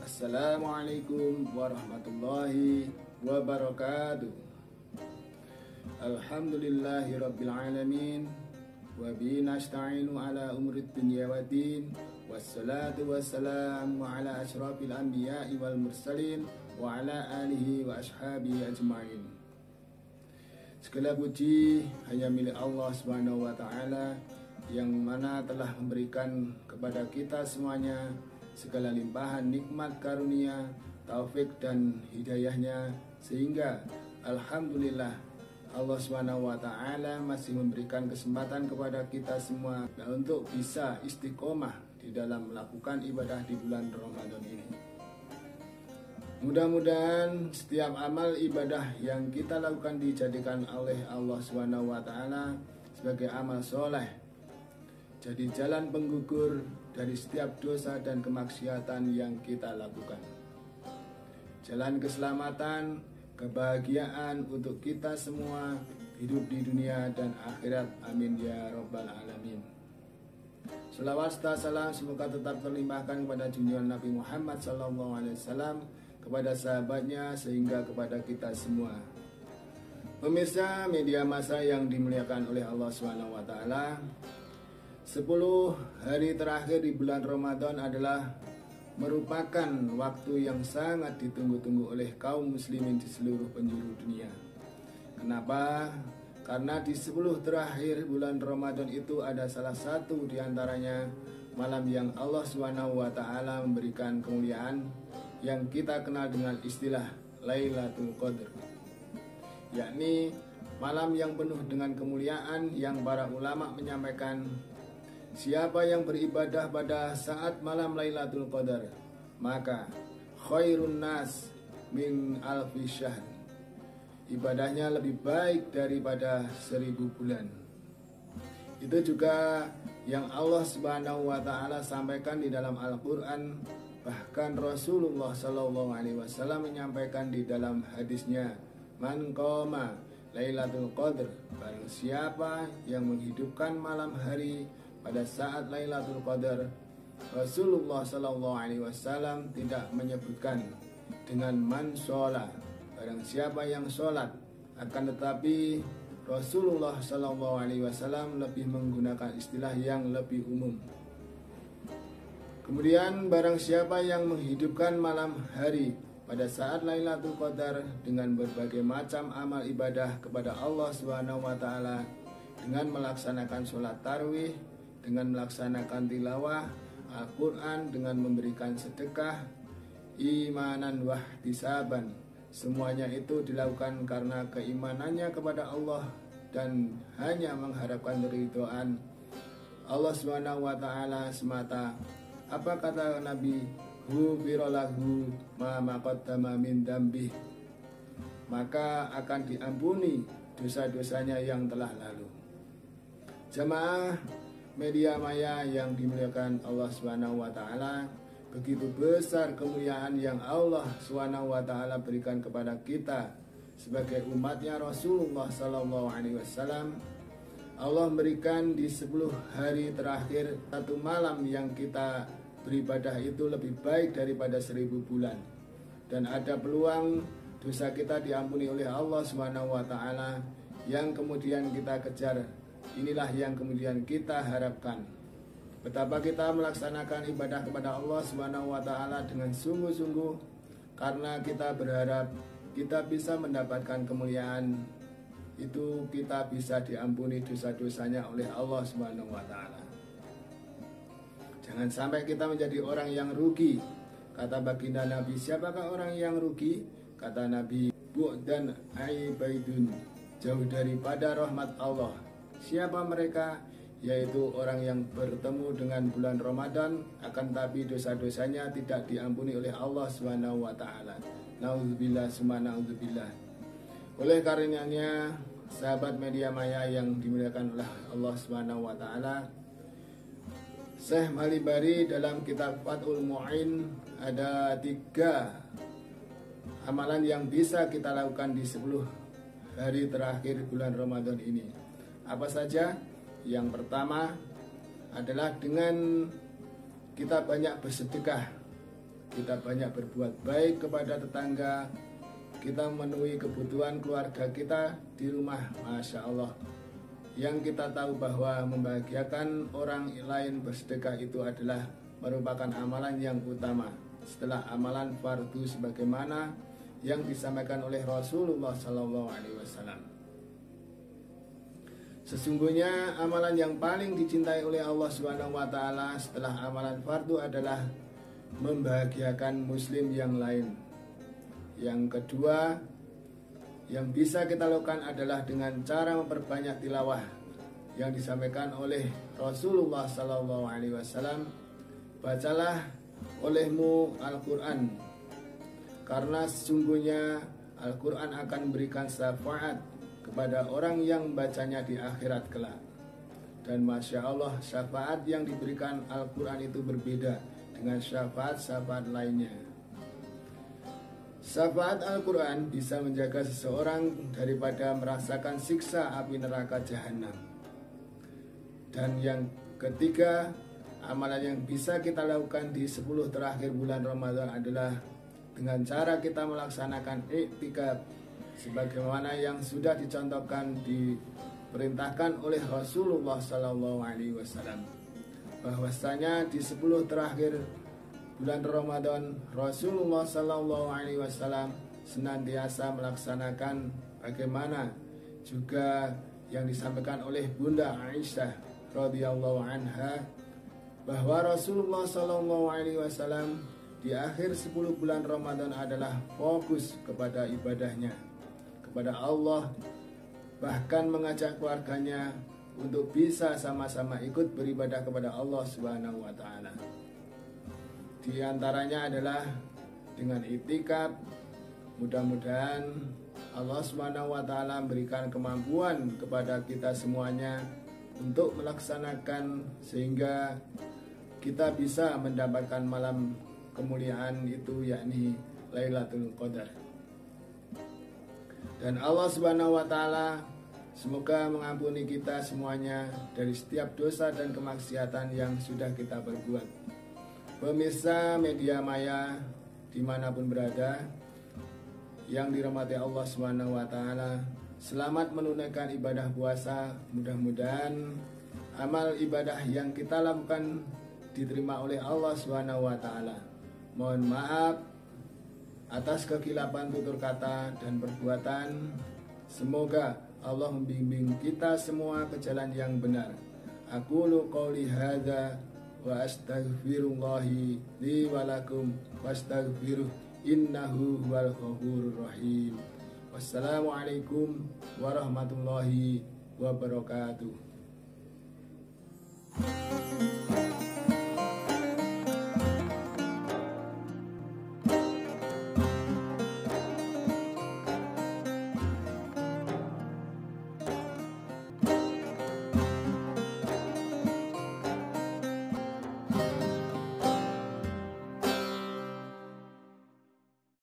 Assalamualaikum warahmatullahi wabarakatuh. Alhamdulillahi rabbil alamin. Wa bihi nasta'inu ala umrid dunya waddin. Wassalatu wassalamu ala asyrafil anbiya'i wal mursalin wa ala alihi wa ashabihi ajma'in. Segala puji hanya milik Allah Subhanahu wa taala yang mana telah memberikan kepada kita semuanya segala limpahan nikmat karunia, taufik dan hidayahnya, sehingga alhamdulillah Allah Subhanahu wa taala masih memberikan kesempatan kepada kita semua untuk bisa istiqomah di dalam melakukan ibadah di bulan Ramadan ini. Mudah-mudahan setiap amal ibadah yang kita lakukan dijadikan oleh Allah Subhanahu wa taala sebagai amal soleh, jadi jalan penggugur dari setiap dosa dan kemaksiatan yang kita lakukan. Jalan keselamatan, kebahagiaan untuk kita semua hidup di dunia dan akhirat. Amin ya rabbal alamin. Selawat serta salam semoga tetap terlimpahkan kepada junjungan Nabi Muhammad SAW, kepada sahabatnya, sehingga kepada kita semua. Pemirsa media massa yang dimuliakan oleh Allah SWT, 10 hari terakhir di bulan Ramadan adalah merupakan waktu yang sangat ditunggu-tunggu oleh kaum muslimin di seluruh penjuru dunia. Kenapa? Karena di 10 terakhir bulan Ramadan itu ada salah satu diantaranya malam yang Allah SWT memberikan kemuliaan yang kita kenal dengan istilah Lailatul Qadar, yakni malam yang penuh dengan kemuliaan yang para ulama menyampaikan, siapa yang beribadah pada saat malam Lailatul Qadar, maka khairun nas min alfi syahr, ibadahnya lebih baik daripada 1000 bulan. Itu juga yang Allah Subhanahu wa taala sampaikan di dalam Al-Qur'an. Bahkan Rasulullah SAW menyampaikan di dalam hadisnya, man qama Lailatul Qadar, barang siapa yang menghidupkan malam hari pada saat Lailatul Qadar. Rasulullah SAW tidak menyebutkan dengan man sholat, barang siapa yang sholat, akan tetapi Rasulullah SAW lebih menggunakan istilah yang lebih umum. Kemudian barang siapa yang menghidupkan malam hari pada saat Lailatul Qadar dengan berbagai macam amal ibadah kepada Allah Subhanahu wa taala, dengan melaksanakan sholat tarawih, dengan melaksanakan tilawah Al-Quran, dengan memberikan sedekah, imanan wahtisaban, semuanya itu dilakukan karena keimanannya kepada Allah dan hanya mengharapkan ridhoan Allah Subhanahu wa taala semata. Apa kata Nabi? Ghufira lahu ma qaddama min dzambih, maka akan diampuni dosa-dosanya yang telah lalu. Jamaah media maya yang dimuliakan Allah Subhanahu wa taala, begitu besar kemuliaan yang Allah Subhanahu wa taala berikan kepada kita sebagai umatnya Rasulullah sallallahu alaihi wasallam. Allah memberikan di 10 hari terakhir satu malam yang kita beribadah itu lebih baik daripada 1000 bulan, dan ada peluang dosa kita diampuni oleh Allah Subhanahu wa taala yang kemudian kita kejar. Inilah yang kemudian kita harapkan. Betapa kita melaksanakan ibadah kepada Allah Subhanahu wa taala dengan sungguh-sungguh, karena kita berharap kita bisa mendapatkan kemuliaan itu, kita bisa diampuni dosa-dosanya oleh Allah Subhanahu wa taala. Jangan sampai kita menjadi orang yang rugi. Kata baginda Nabi, siapakah orang yang rugi? Kata Nabi, bu'dan aibaidun, jauh daripada rahmat Allah. Siapa mereka? Yaitu orang yang bertemu dengan bulan Ramadan, akan tapi dosa-dosanya tidak diampuni oleh Allah Subhanahu wa taala. Nauzubillah summa nauzubillah. Oleh karenanya, sahabat media maya yang dimuliakan oleh Allah Subhanahu wa taala, Syekh Malibari dalam kitab Fathul Mu'in ada 3 amalan yang bisa kita lakukan di 10 hari terakhir bulan Ramadan ini. Apa saja? Yang pertama adalah dengan kita banyak bersedekah. kita banyak berbuat baik kepada tetangga, kita memenuhi kebutuhan keluarga kita di rumah, Masya Allah. Yang kita tahu bahwa membahagiakan orang lain bersedekah itu adalah merupakan amalan yang utama setelah amalan fardu sebagaimana yang disampaikan oleh Rasulullah SAW. Sesungguhnya amalan yang paling dicintai oleh Allah SWT setelah amalan fardu adalah membahagiakan muslim yang lain. Yang kedua yang bisa kita lakukan adalah dengan cara memperbanyak tilawah yang disampaikan oleh Rasulullah SAW. Bacalah olehmu Al-Quran, karena sesungguhnya Al-Quran akan memberikan syafaat kepada orang yang membacanya di akhirat kelak. Dan Masya Allah, syafaat yang diberikan Al-Quran itu berbeda dengan syafaat-syafaat lainnya. Syafaat Al-Quran bisa menjaga seseorang daripada merasakan siksa api neraka jahanam. Dan yang ketiga, amalan yang bisa kita lakukan di 10 terakhir bulan Ramadan adalah dengan cara kita melaksanakan iktikaf sebagaimana yang sudah dicontohkan diperintahkan oleh Rasulullah SAW, bahwasanya di 10 terakhir bulan Ramadan Rasulullah SAW senantiasa melaksanakan bagaimana juga yang disampaikan oleh Bunda Aisyah radhiyallahu anha, bahwa Rasulullah SAW di akhir 10 bulan Ramadan adalah fokus kepada ibadahnya kepada Allah, bahkan mengajak keluarganya untuk bisa sama-sama ikut beribadah kepada Allah Subhanahu wa taala. Di antaranya adalah dengan iktikaf. Mudah-mudahan Allah Subhanahu wa taala memberikan kemampuan kepada kita semuanya untuk melaksanakan sehingga kita bisa mendapatkan malam kemuliaan itu, yakni Lailatul Qadar. Dan Allah Subhanahu wa taala semoga mengampuni kita semuanya dari setiap dosa dan kemaksiatan yang sudah kita perbuat. Pemirsa media maya dimanapun berada yang dirahmati Allah Subhanahu wa taala, selamat menunaikan ibadah puasa. Mudah-mudahan amal ibadah yang kita lakukan diterima oleh Allah Subhanahu wa taala. Mohon maaf atas kekilapan tutur kata dan perbuatan. Semoga Allah membimbing kita semua ke jalan yang benar. Aqulu qouli hadza wa astaghfirullahi li wa lakum wastaghfiruh innahu huwal ghafurur rahim. Wassalamualaikum warahmatullahi wabarakatuh.